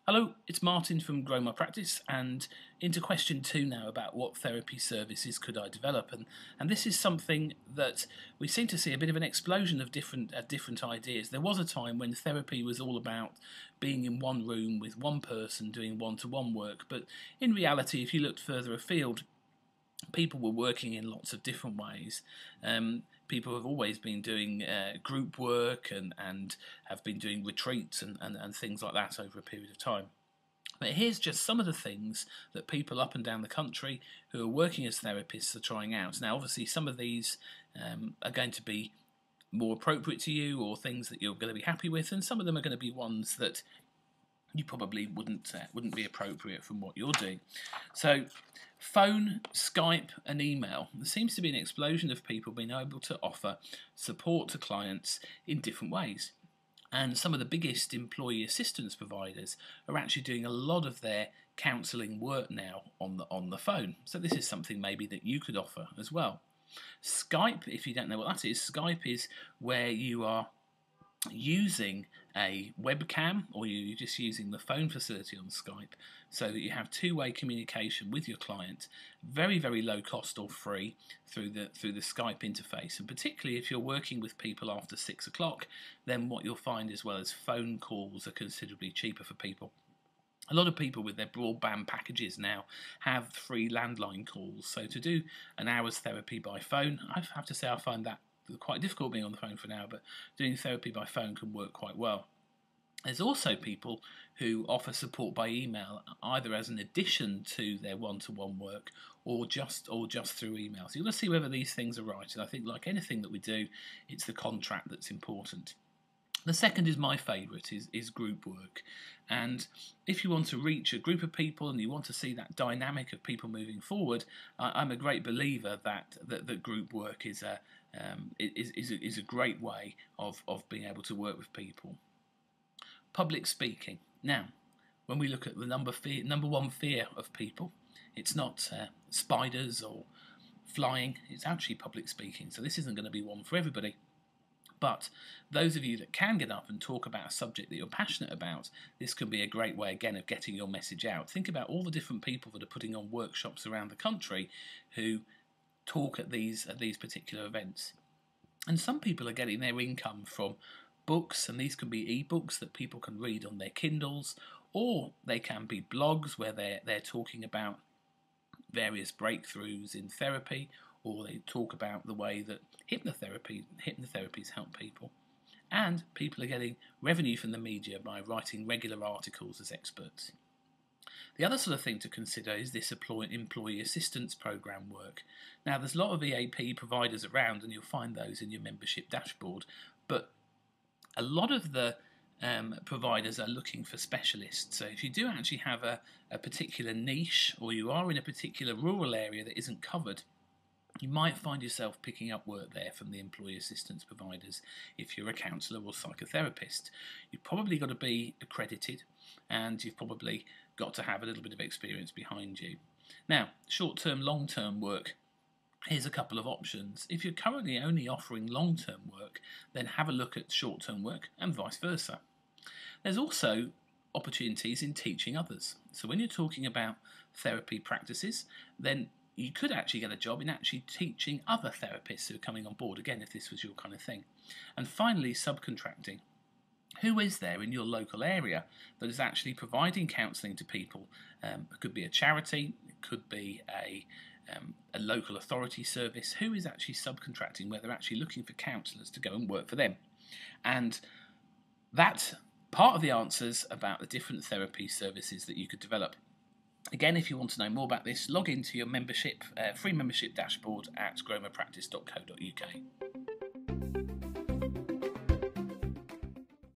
Hello, it's Martin from Grow My Practice, and into question 2 now about what therapy services could I develop, and this is something that we seem to see a bit of an explosion of different ideas. There was a time when therapy was all about being in one room with one person doing one-to-one work, but in reality, if you looked further afield, people were working in lots of different ways. People have always been doing group work and have been doing retreats and things like that over a period of time. But here's just some of the things that people up and down the country who are working as therapists are trying out. Now, obviously, some of these are going to be more appropriate to you or things that you're going to be happy with, and some of them are going to be ones that you probably wouldn't be appropriate from what you're doing. So phone, Skype and email. There seems to be an explosion of people being able to offer support to clients in different ways. And some of the biggest employee assistance providers are actually doing a lot of their counselling work now on the phone. So this is something maybe that you could offer as well. Skype, if you don't know what that is, Skype is where you are using a webcam or you're just using the phone facility on Skype so that you have two-way communication with your client, very, very low cost or free through the Skype interface. And particularly if you're working with people after 6 o'clock, then what you'll find as well as phone calls are considerably cheaper for people. A lot of people with their broadband packages now have free landline calls, so to do an hour's therapy by phone, I have to say I find that quite difficult being on the phone for an hour, but doing therapy by phone can work quite well. There's also people who offer support by email, either as an addition to their one-to-one work or just through email. So you've got to see whether these things are right. And I think, like anything that we do, it's the contract that's important. The second is my favourite, is group work. And if you want to reach a group of people and you want to see that dynamic of people moving forward, I'm a great believer that group work is a great way of being able to work with people. Public speaking. Now, when we look at the number one fear of people, it's not spiders or flying, it's actually public speaking. So this isn't going to be one for everybody. But those of you that can get up and talk about a subject that you're passionate about, this can be a great way, again, of getting your message out. Think about all the different people that are putting on workshops around the country who talk at these particular events. And some people are getting their income from books, and these can be e-books that people can read on their Kindles, or they can be blogs where they're talking about various breakthroughs in therapy, or they talk about the way that hypnotherapies help people. And people are getting revenue from the media by writing regular articles as experts. The other sort of thing to consider is this employee assistance program work. Now, there's a lot of EAP providers around, and you'll find those in your membership dashboard, but a lot of the providers are looking for specialists. So if you do actually have a particular niche, or you are in a particular rural area that isn't covered, you might find yourself picking up work there from the employee assistance providers if you're a counsellor or psychotherapist. You've probably got to be accredited, and you've probably got to have a little bit of experience behind you. Now, short-term, long-term work. Here's a couple of options. If you're currently only offering long-term work, then have a look at short-term work and vice versa. There's also opportunities in teaching others. So when you're talking about therapy practices, then you could actually get a job in actually teaching other therapists who are coming on board, again, if this was your kind of thing. And finally, subcontracting. Who is there in your local area that is actually providing counselling to people? It could be a charity, it could be a local authority service. Who is actually subcontracting, where they're actually looking for counsellors to go and work for them? And that's part of the answers about the different therapy services that you could develop. Again, if you want to know more about this, log into your membership, free membership dashboard at growmypractice.co.uk.